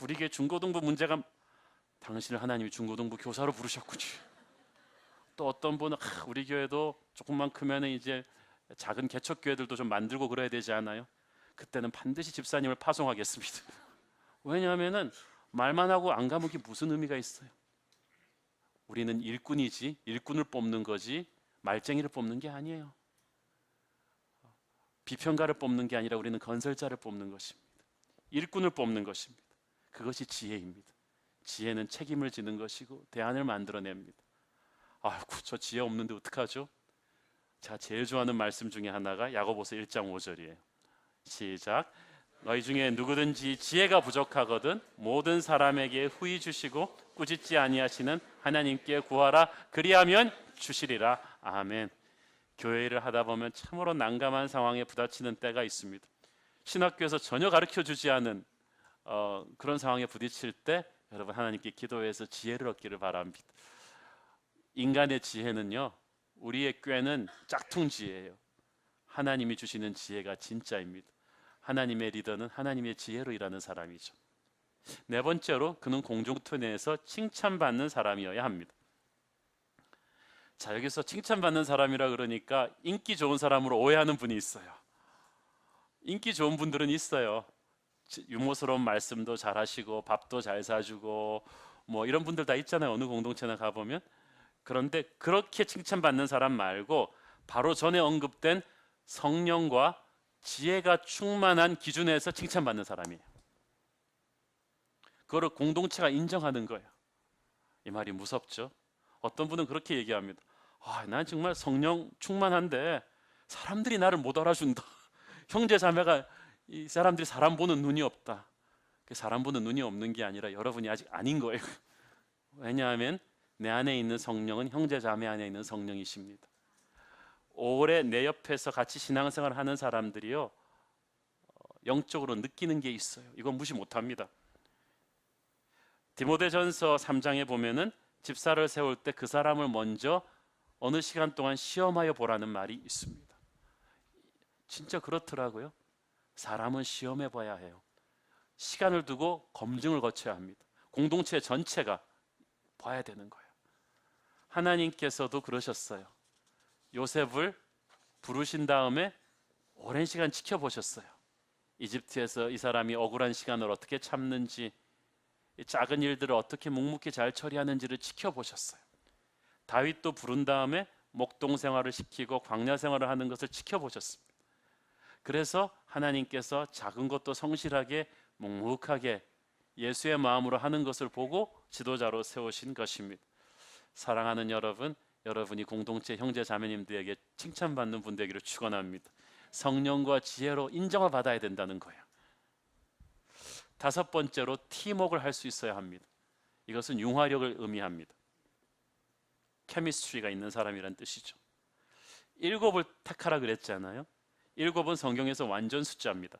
우리 교회 중고등부 문제가, 당신을 하나님이 중고등부 교사로 부르셨군요. 또 어떤 분은 우리 교회도 조금만 크면 이제 작은 개척교회들도 좀 만들고 그래야 되지 않아요? 그때는 반드시 집사님을 파송하겠습니다. 왜냐하면은 말만 하고 안 가면 그게 무슨 의미가 있어요? 우리는 일꾼이지, 일꾼을 뽑는 거지 말쟁이를 뽑는 게 아니에요. 비평가를 뽑는 게 아니라 우리는 건설자를 뽑는 것입니다. 일꾼을 뽑는 것입니다. 그것이 지혜입니다. 지혜는 책임을 지는 것이고 대안을 만들어냅니다. 저 지혜 없는데 어떡하죠? 제가 제일 좋아하는 말씀 중에 하나가 야고보서 1장 5절이에요. 시작. 너희 중에 누구든지 지혜가 부족하거든 모든 사람에게 후히 주시고 꾸짖지 아니하시는 하나님께 구하라, 그리하면 주시리라. 아멘. 교회 일을 하다 보면 참으로 난감한 상황에 부딪히는 때가 있습니다. 신학교에서 전혀 가르쳐주지 않은 그런 상황에 부딪힐 때 여러분 하나님께 기도해서 지혜를 얻기를 바랍니다. 인간의 지혜는요, 우리의 꾀는 짝퉁 지혜예요. 하나님이 주시는 지혜가 진짜입니다. 하나님의 리더는 하나님의 지혜로 일하는 사람이죠. 네 번째로 그는 공동체 내에서 칭찬받는 사람이어야 합니다. 자, 여기서 칭찬받는 사람이라 그러니까 인기 좋은 사람으로 오해하는 분이 있어요. 인기 좋은 분들은 있어요. 유머스러운 말씀도 잘하시고 밥도 잘 사주고 뭐 이런 분들 다 있잖아요. 어느 공동체나 가보면. 그런데 그렇게 칭찬받는 사람 말고 바로 전에 언급된 성령과 지혜가 충만한 기준에서 칭찬받는 사람이에요. 그거를 공동체가 인정하는 거예요. 이 말이 무섭죠. 어떤 분은 그렇게 얘기합니다. 난 정말 성령 충만한데 사람들이 나를 못 알아준다. 형제 자매가 이 사람들이 사람 보는 눈이 없다. 사람 보는 눈이 없는 게 아니라 여러분이 아직 아닌 거예요. 왜냐하면 내 안에 있는 성령은 형제 자매 안에 있는 성령이십니다. 오래 내 옆에서 같이 신앙생활을 하는 사람들이요, 영적으로 느끼는 게 있어요. 이건 무시 못합니다. 디모데전서 3장에 보면은 집사를 세울 때 그 사람을 먼저 어느 시간 동안 시험하여 보라는 말이 있습니다. 진짜 그렇더라고요. 사람은 시험해 봐야 해요. 시간을 두고 검증을 거쳐야 합니다. 공동체 전체가 봐야 되는 거예요. 하나님께서도 그러셨어요. 요셉을 부르신 다음에 오랜 시간 지켜보셨어요. 이집트에서 이 사람이 억울한 시간을 어떻게 참는지, 이 작은 일들을 어떻게 묵묵히 잘 처리하는지를 지켜보셨어요. 다윗도 부른 다음에 목동 생활을 시키고 광야 생활을 하는 것을 지켜보셨습니다. 그래서 하나님께서 작은 것도 성실하게 묵묵하게 예수의 마음으로 하는 것을 보고 지도자로 세우신 것입니다. 사랑하는 여러분, 여러분이 공동체 형제 자매님들에게 칭찬받는 분 되기를 축원합니다. 성령과 지혜로 인정을 받아야 된다는 거예요. 다섯 번째로 팀워크를 할 수 있어야 합니다. 이것은 융화력을 의미합니다. 케미스트리가 있는 사람이란 뜻이죠. 7을 택하라 그랬잖아요. 7은 성경에서 완전 숫자입니다.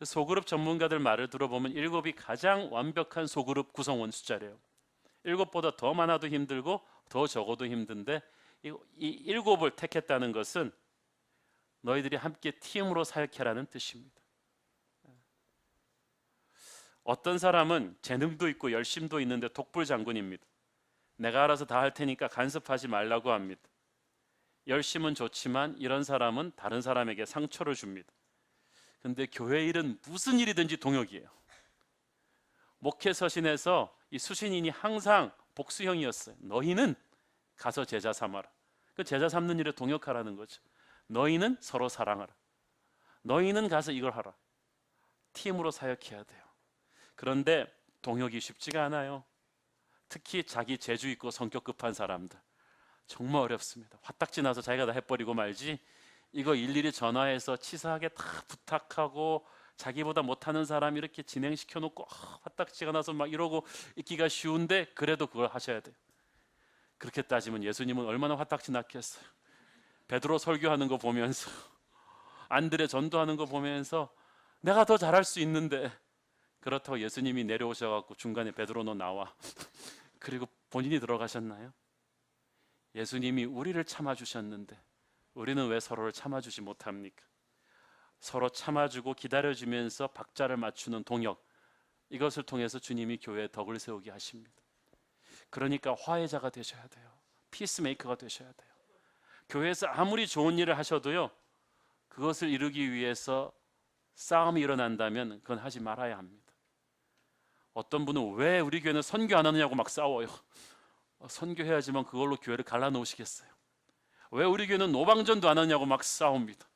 소그룹 전문가들 말을 들어보면 7이 가장 완벽한 소그룹 구성원 숫자래요. 7보다 더 많아도 힘들고 더 적어도 힘든데 이 7을 택했다는 것은 너희들이 함께 팀으로 사역해라는 뜻입니다. 어떤 사람은 재능도 있고 열심도 있는데 독불장군입니다. 내가 알아서 다 할 테니까 간섭하지 말라고 합니다. 열심은 좋지만 이런 사람은 다른 사람에게 상처를 줍니다. 근데 교회 일은 무슨 일이든지 동역이에요. 목회 서신에서 이 수신인이 항상 복수형이었어요. 너희는 가서 제자 삼아라. 그 제자 삼는 일에 동역하라는 거죠. 너희는 서로 사랑하라. 너희는 가서 이걸 하라. 팀으로 사역해야 돼요. 그런데 동역이 쉽지가 않아요. 특히 자기 재주 있고 성격 급한 사람들 정말 어렵습니다. 화딱지 나서 자기가 다 해버리고 말지 이거 일일이 전화해서 치사하게 다 부탁하고 자기보다 못하는 사람 이렇게 진행시켜 놓고 화딱지가 나서 막 이러고 있기가 쉬운데 그래도 그걸 하셔야 돼요. 그렇게 따지면 예수님은 얼마나 화딱지 났겠어요. 베드로 설교하는 거 보면서 안드레 전도하는 거 보면서 내가 더 잘할 수 있는데 그렇다고 예수님이 내려오셔갖고 중간에 베드로 너 나와 그리고 본인이 들어가셨나요? 예수님이 우리를 참아주셨는데 우리는 왜 서로를 참아주지 못합니까? 서로 참아주고 기다려주면서 박자를 맞추는 동역, 이것을 통해서 주님이 교회에 덕을 세우게 하십니다. 그러니까 화해자가 되셔야 돼요. 피스메이커가 되셔야 돼요. 교회에서 아무리 좋은 일을 하셔도요, 그것을 이루기 위해서 싸움이 일어난다면 그건 하지 말아야 합니다. 어떤 분은 왜 우리 교회는 선교 안 하느냐고 막 싸워요. 선교해야지만 그걸로 교회를 갈라놓으시겠어요? 왜 우리 교회는 노방전도 안 하냐고 막 싸웁니다.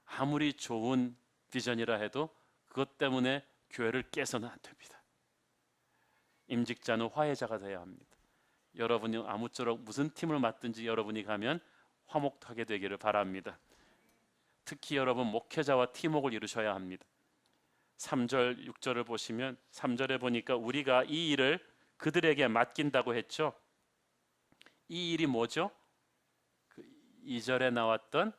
아무리 좋은 비전이라 해도 그것 때문에 교회를 깨서는 안 됩니다. 임직자는 화해자가 되어야 합니다. 여러분이 아무쪼록 무슨 팀을 맡든지 여러분이 가면 화목하게 되기를 바랍니다. 특히 여러분 목회자와 팀워크를 이루셔야 합니다. 3절, 6절을 보시면 3절에 보니까 우리가 이 일을 그들에게 맡긴다고 했죠. 이 일이 뭐죠? 2절에 나왔던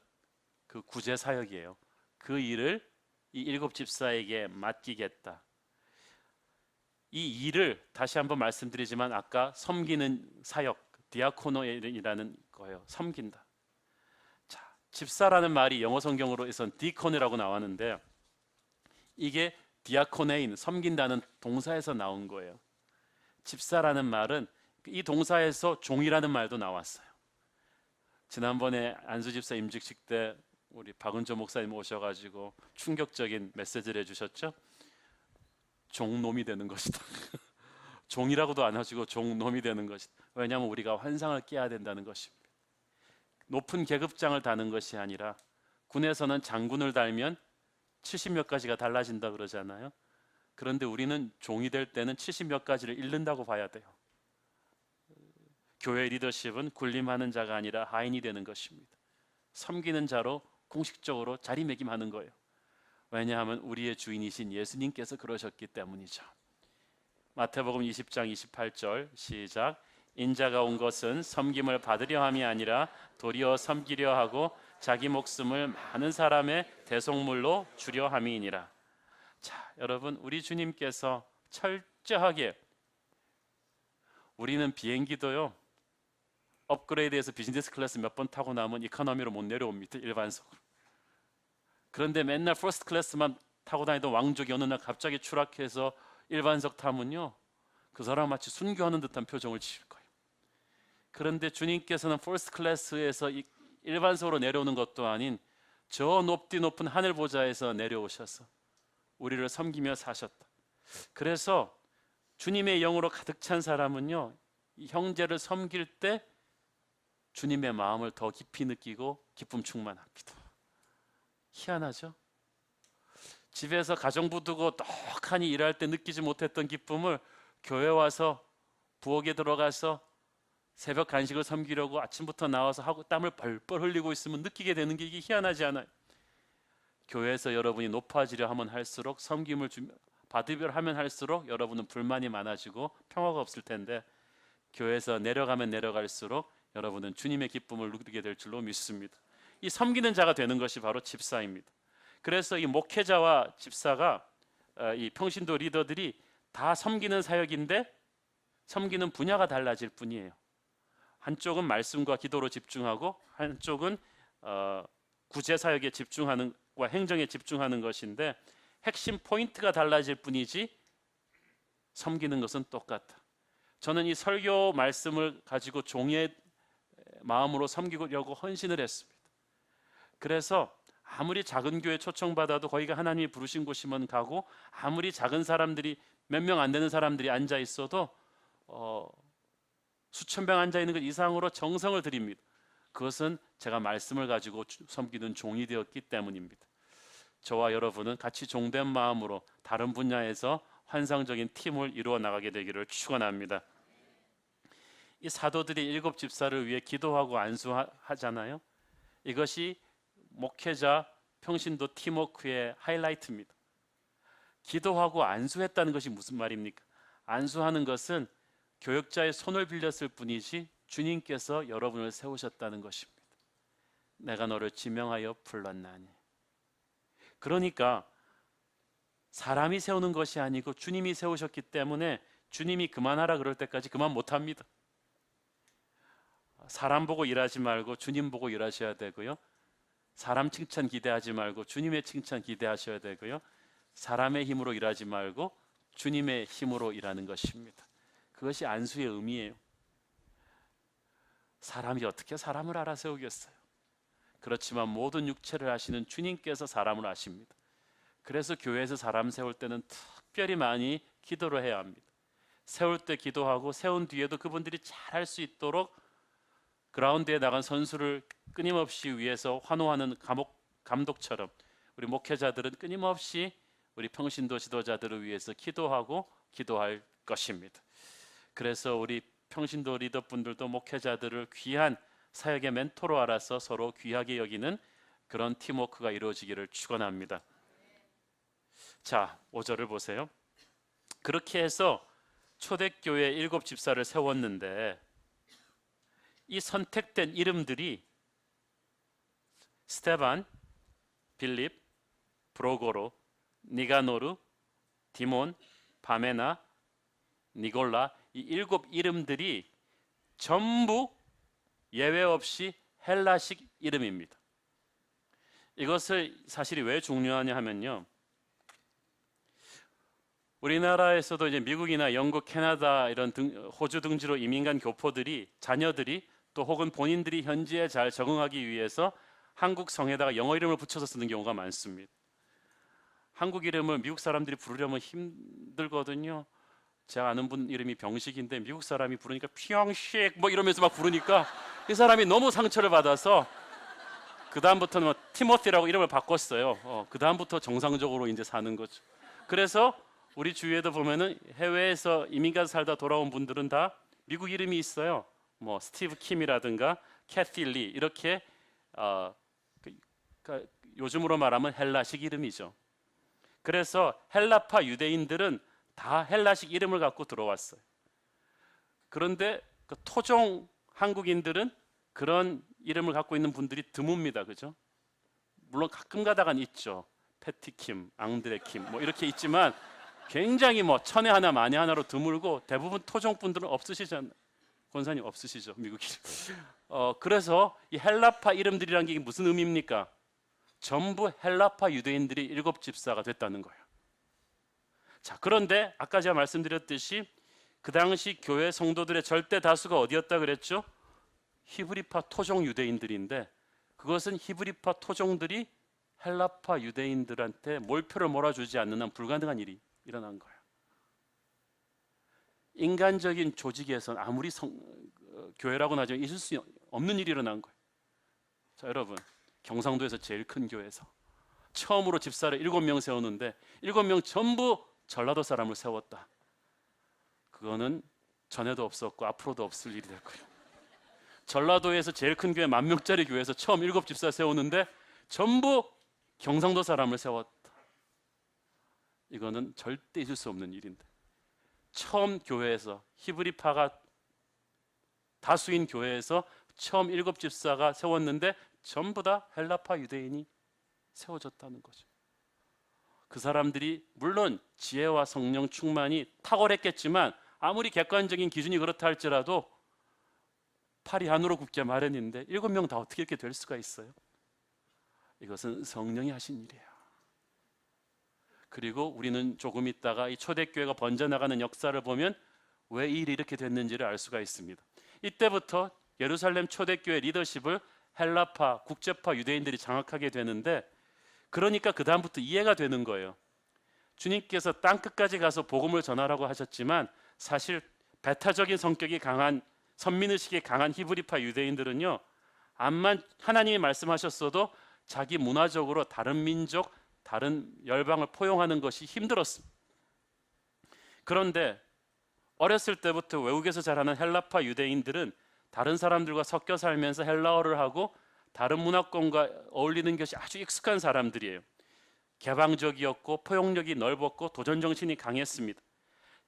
그 구제 사역이에요. 그 일을 이 7 집사에게 맡기겠다. 이 일을 다시 한번 말씀드리지만 아까 섬기는 사역, 디아코노이라는 거예요. 섬긴다. 자, 집사라는 말이 영어 성경으로선 디코네라고 나왔는데 이게 디아코네인, 섬긴다는 동사에서 나온 거예요. 집사라는 말은 이 동사에서 종이라는 말도 나왔어요. 지난번에 안수 집사 임직식 때 우리 박은조 목사님 오셔가지고 충격적인 메시지를 해주셨죠. 종놈이 되는 것이다. 종이라고도 안 하시고 종놈이 되는 것이다. 왜냐하면 우리가 환상을 깨야 된다는 것입니다. 높은 계급장을 다는 것이 아니라 군에서는 장군을 달면 70몇 가지가 달라진다 그러잖아요. 그런데 우리는 종이 될 때는 70몇 가지를 잃는다고 봐야 돼요. 교회 리더십은 군림하는 자가 아니라 하인이 되는 것입니다. 섬기는 자로 공식적으로 자리매김하는 거예요. 왜냐하면 우리의 주인이신 예수님께서 그러셨기 때문이죠. 마태복음 20장 28절 시작. 인자가 온 것은 섬김을 받으려 함이 아니라 도리어 섬기려 하고 자기 목숨을 많은 사람의 대속물로 주려 함이니라. 자, 여러분, 우리 주님께서 철저하게, 우리는 비행기도요 업그레이드해서 비즈니스 클래스 몇 번 타고 나면 이코노미로 못 내려옵니다. 일반석으로. 그런데 맨날 퍼스트 클래스만 타고 다니던 왕족이 어느 날 갑자기 추락해서 일반석 타면요, 그 사람 마치 순교하는 듯한 표정을 지을 거예요. 그런데 주님께서는 퍼스트 클래스에서 일반석으로 내려오는 것도 아닌 저 높은 하늘 보좌에서 내려오셔서 우리를 섬기며 사셨다. 그래서 주님의 영으로 가득 찬 사람은요, 이 형제를 섬길 때 주님의 마음을 더 깊이 느끼고 기쁨 충만합니다. 희한하죠? 집에서 가정부 두고 떡하니 일할 때 느끼지 못했던 기쁨을 교회 와서 부엌에 들어가서 새벽 간식을 섬기려고 아침부터 나와서 하고 땀을 벌벌 흘리고 있으면 느끼게 되는 게 이게 희한하지 않아요? 교회에서 여러분이 높아지려 하면 할수록, 섬김을 받으려 하면 할수록 여러분은 불만이 많아지고 평화가 없을 텐데, 교회에서 내려가면 내려갈수록 여러분은 주님의 기쁨을 누리게 될 줄로 믿습니다. 이 섬기는 자가 되는 것이 바로 집사입니다. 그래서 이 목회자와 집사가, 이 평신도 리더들이 다 섬기는 사역인데 섬기는 분야가 달라질 뿐이에요. 한쪽은 말씀과 기도로 집중하고 한쪽은 구제 사역에 집중하는 과 행정에 집중하는 것인데, 핵심 포인트가 달라질 뿐이지 섬기는 것은 똑같아. 저는 이 설교 말씀을 가지고 종의 마음으로 섬기려고 헌신을 했습니다. 그래서 아무리 작은 교회 초청받아도 거기가 하나님이 부르신 곳이면 가고, 아무리 작은 사람들이 몇 명 안 되는 사람들이 앉아 있어도 수천 명 앉아 있는 것 이상으로 정성을 드립니다. 그것은 제가 말씀을 가지고 섬기는 종이 되었기 때문입니다. 저와 여러분은 같이 종된 마음으로 다른 분야에서 환상적인 팀을 이루어 나가게 되기를 축원합니다. 이 사도들이 7 집사를 위해 기도하고 안수하잖아요. 이것이 목회자 평신도 팀워크의 하이라이트입니다. 기도하고 안수했다는 것이 무슨 말입니까? 안수하는 것은 교역자의 손을 빌렸을 뿐이지 주님께서 여러분을 세우셨다는 것입니다. 내가 너를 지명하여 불렀나니. 그러니까 사람이 세우는 것이 아니고 주님이 세우셨기 때문에 주님이 그만하라 그럴 때까지 그만 못합니다. 사람 보고 일하지 말고 주님 보고 일하셔야 되고요. 사람 칭찬 기대하지 말고 주님의 칭찬 기대하셔야 되고요. 사람의 힘으로 일하지 말고 주님의 힘으로 일하는 것입니다. 그것이 안수의 의미예요. 사람이 어떻게 사람을 알아 세우겠어요? 그렇지만 모든 육체를 하시는 주님께서 사람을 아십니다. 그래서 교회에서 사람 세울 때는 특별히 많이 기도를 해야 합니다. 세울 때 기도하고 세운 뒤에도 그분들이 잘할 수 있도록 그라운드에 나간 선수를 끊임없이 위해서 환호하는 감독처럼 우리 목회자들은 끊임없이 우리 평신도 지도자들을 위해서 기도하고 기도할 것입니다. 그래서 우리 평신도 리더분들도 목회자들을 귀한 사역의 멘토로 알아서 서로 귀하게 여기는 그런 팀워크가 이루어지기를 축원합니다. 자, 5절을 보세요. 그렇게 해서 초대교회 7 집사를 세웠는데, 이 선택된 이름들이 스테반, 빌립, 브로고로, 니가노르, 디몬, 바메나, 니골라, 이 7 이름들이 전부 예외 없이 헬라식 이름입니다. 이것을 사실이 왜 중요하냐 하면요, 우리나라에서도 이제 미국이나 영국, 캐나다 이런 호주 등지로 이민 간 교포들이 자녀들이 또 혹은 본인들이 현지에 잘 적응하기 위해서 한국 성에다가 영어 이름을 붙여서 쓰는 경우가 많습니다. 한국 이름을 미국 사람들이 부르려면 힘들거든요. 제가 아는 분 이름이 병식인데 미국 사람이 부르니까 병식 뭐 이러면서 막 부르니까 이 사람이 너무 상처를 받아서 그 다음부터는 뭐 티모티라고 이름을 바꿨어요. 그 다음부터 정상적으로 이제 사는 거죠. 그래서 우리 주위에도 보면은 해외에서 이민 가서 살다 돌아온 분들은 다 미국 이름이 있어요. 뭐 스티브 킴이라든가 캐티 리 이렇게 요즘으로 말하면 헬라식 이름이죠. 그래서 헬라파 유대인들은 다 헬라식 이름을 갖고 들어왔어요. 그런데 그 토종 한국인들은 그런 이름을 갖고 있는 분들이 드뭅니다. 그죠? 물론 가끔 가다간 있죠. 패티킴, 앙드레킴 뭐 이렇게 있지만 굉장히 뭐 천에 하나 만에 하나로 드물고 대부분 토종 분들은 없으시잖아요. 권사님 없으시죠? 미국 이름. 그래서 이 헬라파 이름들이란 게 무슨 의미입니까? 전부 헬라파 유대인들이 7집사가 됐다는 거예요. 자, 그런데 아까 제가 말씀드렸듯이 그 당시 교회 성도들의 절대 다수가 어디였다 그랬죠? 히브리파 토종 유대인들인데 그것은 히브리파 토종들이 헬라파 유대인들한테 몰표를 몰아주지 않는 한 불가능한 일이 일어난 거예요. 인간적인 조직에선 아무리 교회라고 나지만 있을 수 없는 일이 일어난 거예요. 자, 여러분 경상도에서 제일 큰 교회에서 처음으로 집사를 7명 세우는데 7명 전부 전라도 사람을 세웠다. 그거는 전에도 없었고 앞으로도 없을 일이 될 거예요. 전라도에서 제일 큰 교회 10,000명짜리 교회에서 처음 7집사 세우는데 전부 경상도 사람을 세웠다. 이거는 절대 있을 수 없는 일인데 처음 교회에서 히브리파가 다수인 교회에서 처음 7집사가 세웠는데 전부 다 헬라파 유대인이 세워졌다는 거죠. 그 사람들이 물론 지혜와 성령 충만이 탁월했겠지만 아무리 객관적인 기준이 그렇다 할지라도 팔이 안으로 굽게 마련인데 7명 다 어떻게 이렇게 될 수가 있어요? 이것은 성령이 하신 일이에요. 그리고 우리는 조금 있다가 이 초대교회가 번져나가는 역사를 보면 왜 이 일이 이렇게 됐는지를 알 수가 있습니다. 이때부터 예루살렘 초대교회 리더십을 헬라파, 국제파 유대인들이 장악하게 되는데 그러니까 그 다음부터 이해가 되는 거예요. 주님께서 땅끝까지 가서 복음을 전하라고 하셨지만 사실 배타적인 성격이 강한 선민의식이 강한 히브리파 유대인들은요 암만 하나님이 말씀하셨어도 자기 문화적으로 다른 민족, 다른 열방을 포용하는 것이 힘들었습니다. 그런데 어렸을 때부터 외국에서 자라는 헬라파 유대인들은 다른 사람들과 섞여 살면서 헬라어를 하고 다른 문화권과 어울리는 것이 아주 익숙한 사람들이에요. 개방적이었고 포용력이 넓었고 도전정신이 강했습니다.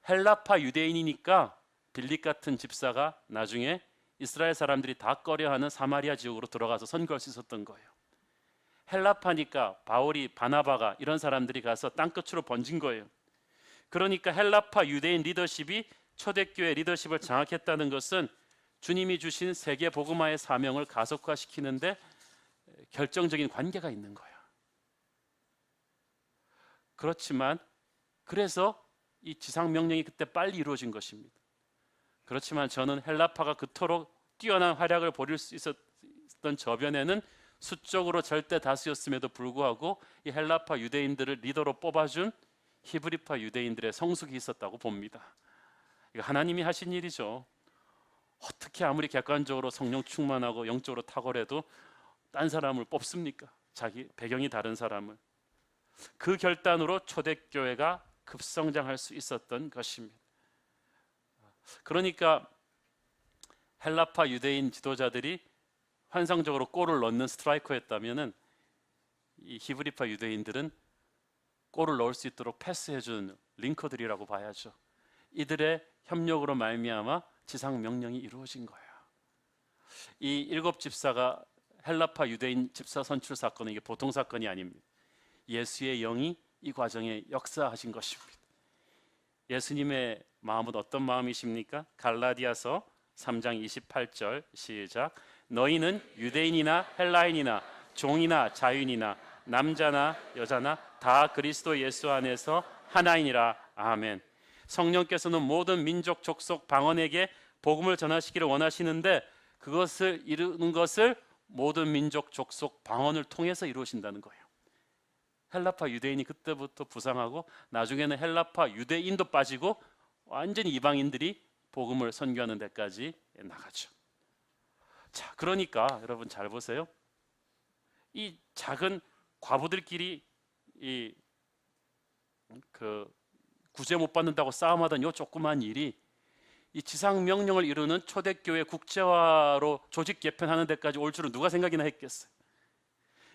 헬라파 유대인이니까 빌립 같은 집사가 나중에 이스라엘 사람들이 다 꺼려하는 사마리아 지역으로 들어가서 선교할 수 있었던 거예요. 헬라파니까 바울이, 바나바가 이런 사람들이 가서 땅끝으로 번진 거예요. 그러니까 헬라파 유대인 리더십이 초대교회 리더십을 장악했다는 것은 주님이 주신 세계 복음화의 사명을 가속화시키는데 결정적인 관계가 있는 거예요. 그렇지만 그래서 이 지상 명령이 그때 빨리 이루어진 것입니다. 그렇지만 저는 헬라파가 그토록 뛰어난 활약을 벌일 수 있었던 저변에는 수적으로 절대 다수였음에도 불구하고 이 헬라파 유대인들을 리더로 뽑아준 히브리파 유대인들의 성숙이 있었다고 봅니다. 이거 하나님이 하신 일이죠. 어떻게 아무리 객관적으로 성령 충만하고 영적으로 탁월해도 딴 사람을 뽑습니까? 자기 배경이 다른 사람을. 그 결단으로 초대교회가 급성장할 수 있었던 것입니다. 그러니까 헬라파 유대인 지도자들이 환상적으로 골을 넣는 스트라이커였다면은 이 히브리파 유대인들은 골을 넣을 수 있도록 패스해준 링커들이라고 봐야죠. 이들의 협력으로 말미암아 지상 명령이 이루어진 거예요. 이 7집사가 헬라파 유대인 집사 선출 사건은 이게 보통 사건이 아닙니다. 예수의 영이 이 과정에 역사하신 것입니다. 예수님의 마음은 어떤 마음이십니까? 갈라디아서 3장 28절 시작. 너희는 유대인이나 헬라인이나 종이나 자유인이나 남자나 여자나 다 그리스도 예수 안에서 하나이니라 아멘. 성령께서는 모든 민족, 족속, 방언에게 복음을 전하시기를 원하시는데 그것을 이루는 것을 모든 민족, 족속, 방언을 통해서 이루신다는 거예요. 헬라파 유대인이 그때부터 부상하고 나중에는 헬라파 유대인도 빠지고 완전히 이방인들이 복음을 선교하는 데까지 나가죠. 자, 그러니까 여러분 잘 보세요. 이 작은 과부들끼리 구제 못 받는다고 싸움하던 요 조그만 일이 이 지상 명령을 이루는 초대교회 국제화로 조직 개편하는 데까지 올 줄은 누가 생각이나 했겠어요.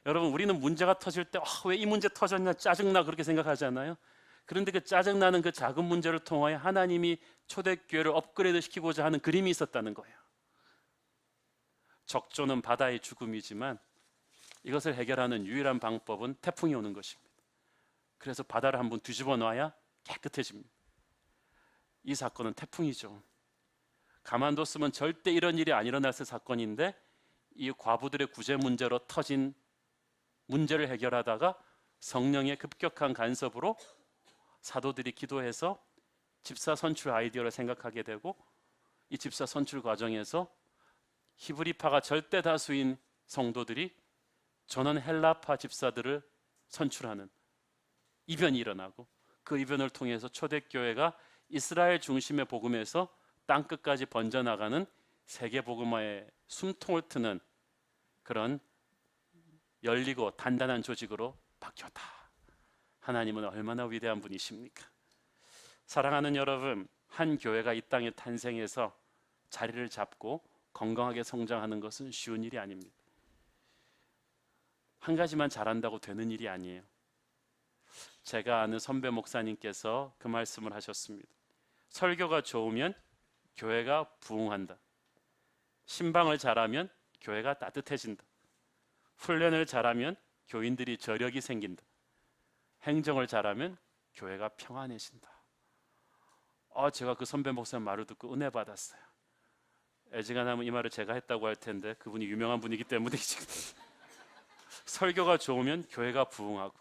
여러분, 우리는 문제가 터질 때 왜 이 문제 터졌냐 짜증나 그렇게 생각하잖아요. 그런데 그 짜증나는 그 작은 문제를 통하여 하나님이 초대교회를 업그레이드 시키고자 하는 그림이 있었다는 거예요. 적조는 바다의 죽음이지만 이것을 해결하는 유일한 방법은 태풍이 오는 것입니다. 그래서 바다를 한번 뒤집어 놔야 깨끗해집니다. 이 사건은 태풍이죠. 가만뒀으면 절대 이런 일이 안 일어났을 사건인데 이 과부들의 구제 문제로 터진 문제를 해결하다가 성령의 급격한 간섭으로 사도들이 기도해서 집사 선출 아이디어를 생각하게 되고 이 집사 선출 과정에서 히브리파가 절대 다수인 성도들이 전원 헬라파 집사들을 선출하는 이변이 일어나고 그 이변을 통해서 초대교회가 이스라엘 중심의 복음에서 땅끝까지 번져나가는 세계 복음화의 숨통을 트는 그런 열리고 단단한 조직으로 바뀌었다. 하나님은 얼마나 위대한 분이십니까? 사랑하는 여러분, 한 교회가 이 땅에 탄생해서 자리를 잡고 건강하게 성장하는 것은 쉬운 일이 아닙니다. 한 가지만 잘한다고 되는 일이 아니에요. 제가 아는 선배 목사님께서 그 말씀을 하셨습니다. 설교가 좋으면 교회가 부흥한다. 신방을 잘하면 교회가 따뜻해진다. 훈련을 잘하면 교인들이 저력이 생긴다. 행정을 잘하면 교회가 평안해진다. 제가 그 선배 목사님 말을 듣고 은혜 받았어요. 애지간하면 이 말을 제가 했다고 할 텐데 그분이 유명한 분이기 때문에 지금 설교가 좋으면 교회가 부흥하고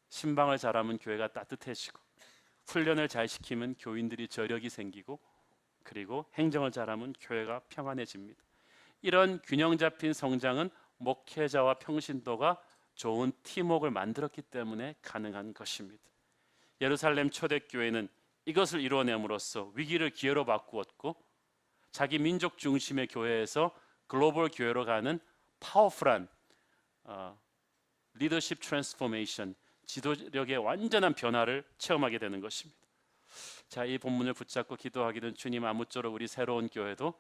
신방을 잘하면 교회가 따뜻해지고 훈련을 잘 시키면 교인들이 저력이 생기고 그리고 행정을 잘하면 교회가 평안해집니다. 이런 균형 잡힌 성장은 목회자와 평신도가 좋은 팀워크를 만들었기 때문에 가능한 것입니다. 예루살렘 초대교회는 이것을 이루어냄으로써 위기를 기회로 바꾸었고 자기 민족 중심의 교회에서 글로벌 교회로 가는 파워풀한 리더십 트랜스포메이션, 지도력의 완전한 변화를 체험하게 되는 것입니다. 자, 이 본문을 붙잡고 기도하기는 주님, 아무쪼록 우리 새로운 교회도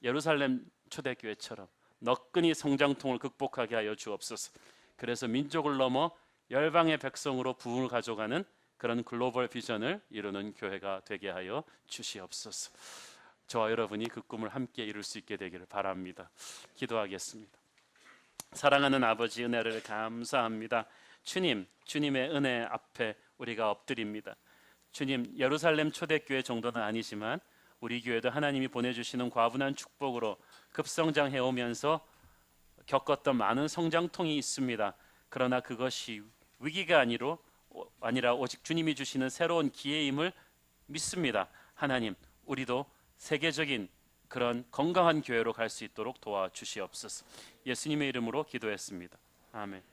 예루살렘 초대교회처럼 너끈히 성장통을 극복하게 하여 주옵소서. 그래서 민족을 넘어 열방의 백성으로 부흥을 가져가는 그런 글로벌 비전을 이루는 교회가 되게 하여 주시옵소서. 저와 여러분이 그 꿈을 함께 이룰 수 있게 되기를 바랍니다. 기도하겠습니다. 사랑하는 아버지, 은혜를 감사합니다. 주님, 주님의 은혜 앞에 우리가 엎드립니다. 주님, 예루살렘 초대교회 정도는 아니지만 우리 교회도 하나님이 보내주시는 과분한 축복으로 급성장해 오면서 겪었던 많은 성장통이 있습니다. 그러나 그것이 위기가 아니라 오직 주님이 주시는 새로운 기회임을 믿습니다. 하나님, 우리도 세계적인 그런 건강한 교회로 갈 수 있도록 도와주시옵소서. 예수님의 이름으로 기도했습니다. 아멘.